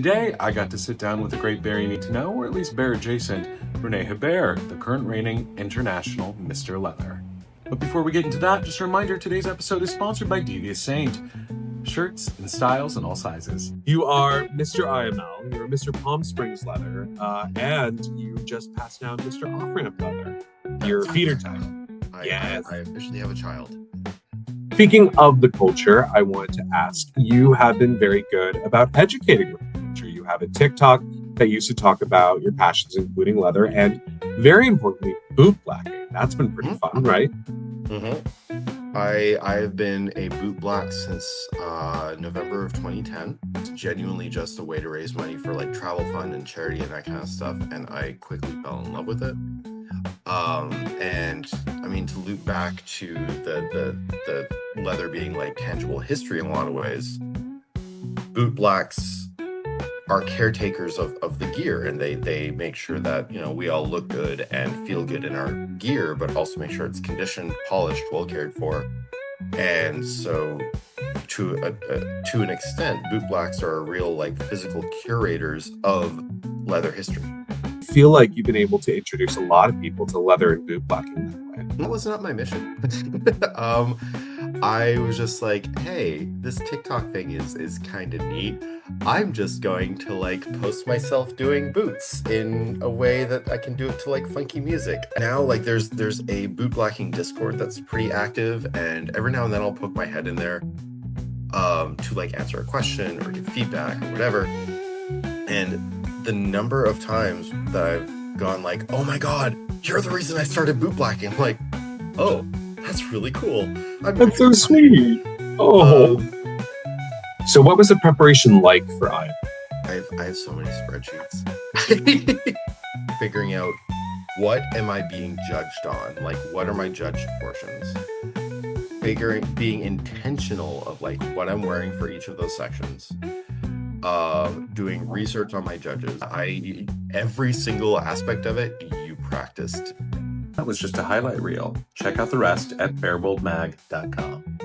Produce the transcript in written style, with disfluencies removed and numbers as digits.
Today, I got to sit down with a great bear you need to know, or at least bear adjacent, Rene Hebert, the current reigning international Mr. Leather. But before we get into that, just a reminder, today's episode is sponsored by Devious Saint. Shirts in styles and all sizes. You are Mr. IML, you're Mr. Palm Springs Leather, and you just passed down Mr. Off-Ramp Leather. Your feeder type. I officially have a child. Speaking of the culture, I wanted to ask, you have been very good about educating the culture. You have a TikTok that used to talk about your passions, including leather, and very importantly, boot blacking. That's been pretty fun, right? Mm-hmm. I have been a boot black since November of 2010. It's genuinely just a way to raise money for like travel fund and charity and that kind of stuff, and I quickly fell in love with it. And I mean, to loop back to the leather being like tangible history in a lot of ways, boot blacks are caretakers of the gear, and they make sure that, you know, we all look good and feel good in our gear, but also make sure it's conditioned, polished, well cared for. And so to an extent, boot blacks are real like physical curators of leather history. I feel like you've been able to introduce a lot of people to leather and boot blacking that way. That was not my mission. I was just like, hey, this TikTok thing is kind of neat. I'm just going to like post myself doing boots in a way that I can do it to like funky music. Now, like there's a boot blacking Discord that's pretty active, and every now and then I'll poke my head in there to like answer a question or give feedback or whatever. And the number of times that I've gone like, oh my God, you're the reason I started boot blacking. I'm like, oh, that's really cool. That's so sweet. Oh. So what was the preparation like for I? I have so many spreadsheets. Figuring out what am I being judged on? Like, what are my judged portions? Being intentional of like what I'm wearing for each of those sections. Doing research on my judges. Every single aspect of it, you practiced. That was just a highlight reel. Check out the rest at bearworldmag.com.